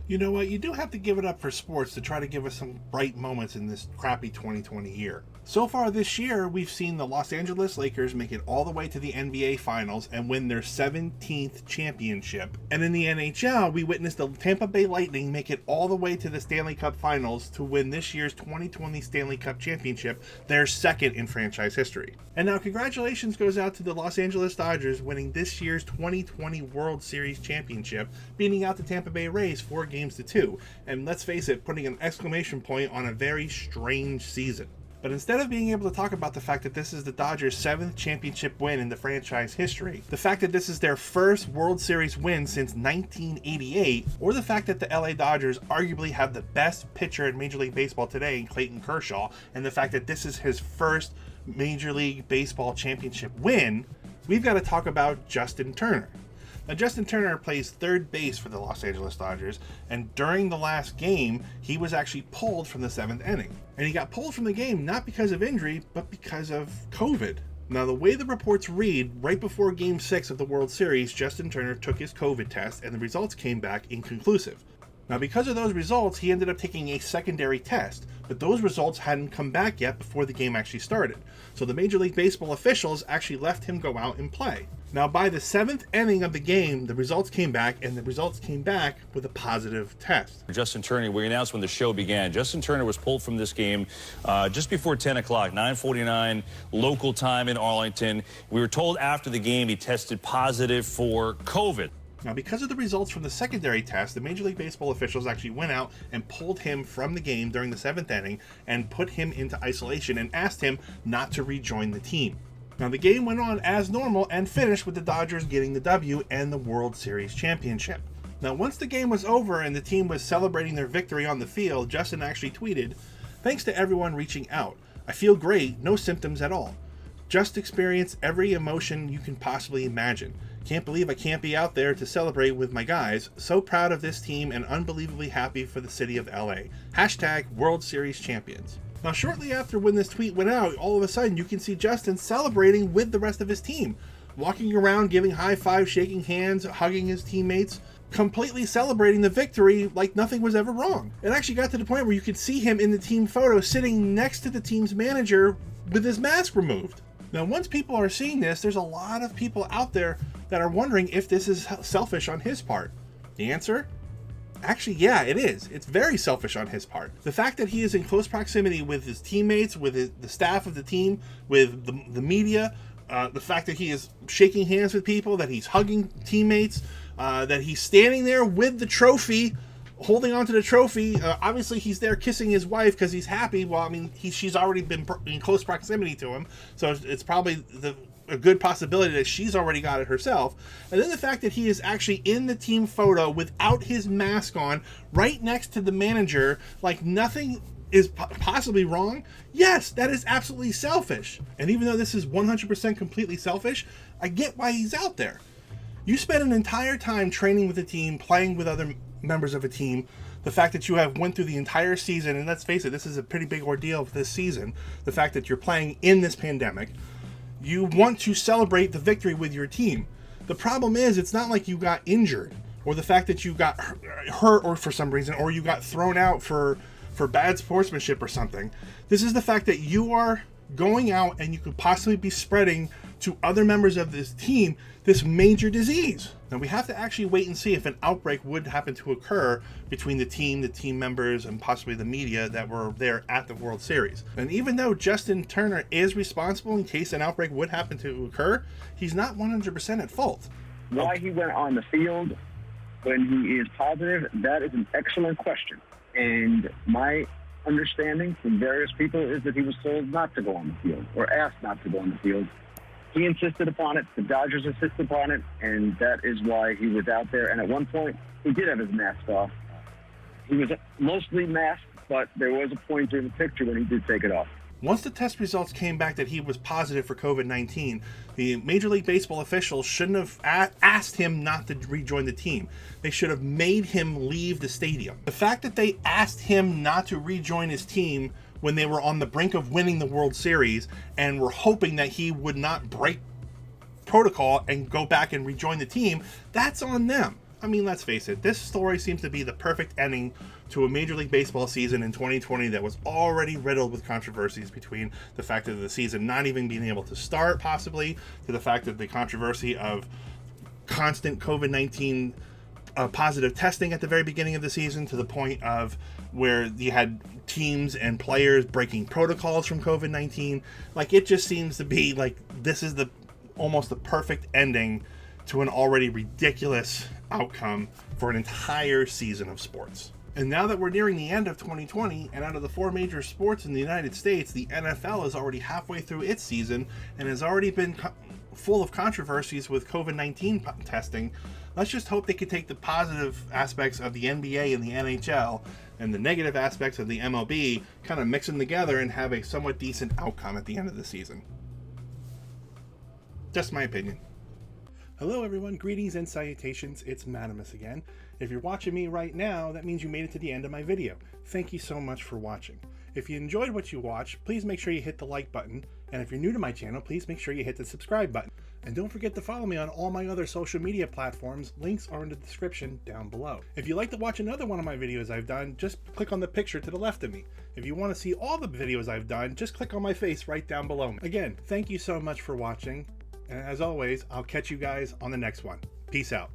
You know what? You do have to give it up for sports to try to give us some bright moments in this crappy 2020 year. So far this year, we've seen the Los Angeles Lakers make it all the way to the NBA Finals and win their 17th championship. And in the NHL, we witnessed the Tampa Bay Lightning make it all the way to the Stanley Cup Finals to win this year's 2020 Stanley Cup Championship, their second in franchise history. And now congratulations goes out to the Los Angeles Dodgers winning this year's 2020 World Series Championship, beating out the Tampa Bay Rays 4-2. And let's face it, putting an exclamation point on a very strange season. But instead of being able to talk about the fact that this is the Dodgers' 7th championship win in the franchise history, the fact that this is their first World Series win since 1988, or the fact that the LA Dodgers arguably have the best pitcher in Major League Baseball today in Clayton Kershaw, and the fact that this is his first Major League Baseball championship win, we've got to talk about Justin Turner. Now, Justin Turner plays third base for the Los Angeles Dodgers, and during the last game, he was actually pulled from the 7th inning. And he got pulled from the game not because of injury, but because of COVID. Now, the way the reports read, right before Game 6 of the World Series, Justin Turner took his COVID test, and the results came back inconclusive. Now, because of those results, he ended up taking a secondary test, but those results hadn't come back yet before the game actually started. So the Major League Baseball officials actually left him go out and play. Now, by the 7th inning of the game, the results came back, and the results came back with a positive test. Justin Turner, we announced when the show began, Justin Turner was pulled from this game just before 10 o'clock, 9:49 local time in Arlington. We were told after the game he tested positive for COVID. Now, because of the results from the secondary test, the Major League Baseball officials actually went out and pulled him from the game during the 7th inning and put him into isolation and asked him not to rejoin the team. Now, the game went on as normal and finished with the Dodgers getting the W and the World Series championship. Now, once the game was over and the team was celebrating their victory on the field, Justin actually tweeted, "Thanks to everyone reaching out. I feel great, no symptoms at all. Just experience every emotion you can possibly imagine. Can't believe I can't be out there to celebrate with my guys. So proud of this team and unbelievably happy for the city of LA. Hashtag World Series champions." Now, shortly after when this tweet went out, all of a sudden you can see Justin celebrating with the rest of his team, walking around, giving high fives, shaking hands, hugging his teammates, completely celebrating the victory like nothing was ever wrong. It actually got to the point where you could see him in the team photo sitting next to the team's manager with his mask removed. Now, once people are seeing this, there's a lot of people out there that are wondering if this is selfish on his part. The answer? Actually, yeah, it is. It's very selfish on his part. The fact that he is in close proximity with his teammates, with the staff of the team, with the media, the fact that he is shaking hands with people, that he's hugging teammates, that he's standing there with the trophy, holding onto the trophy. Obviously, he's there kissing his wife because he's happy. Well, I mean, she's already been in close proximity to him, so it's probably a good possibility that she's already got it herself. And then the fact that he is actually in the team photo without his mask on, right next to the manager, like nothing is possibly wrong. Yes, that is absolutely selfish. And even though this is 100% completely selfish, I get why he's out there. You spend an entire time training with a team, playing with other members of a team. The fact that you have went through the entire season, and let's face it, this is a pretty big ordeal for this season. The fact that you're playing in this pandemic, you want to celebrate the victory with your team. The problem is, it's not like you got injured, or the fact that you got hurt, or for some reason, or you got thrown out for bad sportsmanship or something. This is the fact that you are going out and you could possibly be spreading to other members of this team this major disease. Now, we have to actually wait and see if an outbreak would happen to occur between the team members, and possibly the media that were there at the World Series. And even though Justin Turner is responsible in case an outbreak would happen to occur, he's not 100% at fault. Why he went on the field when he is positive, that is an excellent question. And my understanding from various people is that he was told not to go on the field, or asked not to go on the field. He insisted upon it, the Dodgers insisted upon it, and that is why he was out there. And at one point, he did have his mask off. He was mostly masked, but there was a point during the picture when he did take it off. Once the test results came back that he was positive for COVID-19, the Major League Baseball officials shouldn't have asked him not to rejoin the team. They should have made him leave the stadium. The fact that they asked him not to rejoin his team when they were on the brink of winning the World Series and were hoping that he would not break protocol and go back and rejoin the team, that's on them. I mean, let's face it, this story seems to be the perfect ending to a Major League Baseball season in 2020 that was already riddled with controversies, between the fact of the season not even being able to start, possibly, to the fact that the controversy of constant COVID-19 positive testing at the very beginning of the season, to the point of where you had teams and players breaking protocols from COVID-19. Like, it just seems to be like this is almost the perfect ending to an already ridiculous outcome for an entire season of sports. And now that we're nearing the end of 2020, and out of the 4 major sports in the United States, the NFL is already halfway through its season and has already been full of controversies with COVID-19 testing. Let's just hope they can take the positive aspects of the NBA and the NHL and the negative aspects of the MLB, kind of mix them together and have a somewhat decent outcome at the end of the season. Just my opinion. Hello everyone, greetings and salutations, it's Madamus again. If you're watching me right now, that means you made it to the end of my video. Thank you so much for watching. If you enjoyed what you watched, please make sure you hit the like button, and if you're new to my channel, please make sure you hit the subscribe button. And don't forget to follow me on all my other social media platforms, links are in the description down below. If you'd like to watch another one of my videos I've done, just click on the picture to the left of me. If you want to see all the videos I've done, just click on my face right down below me. Again, thank you so much for watching. And as always, I'll catch you guys on the next one. Peace out.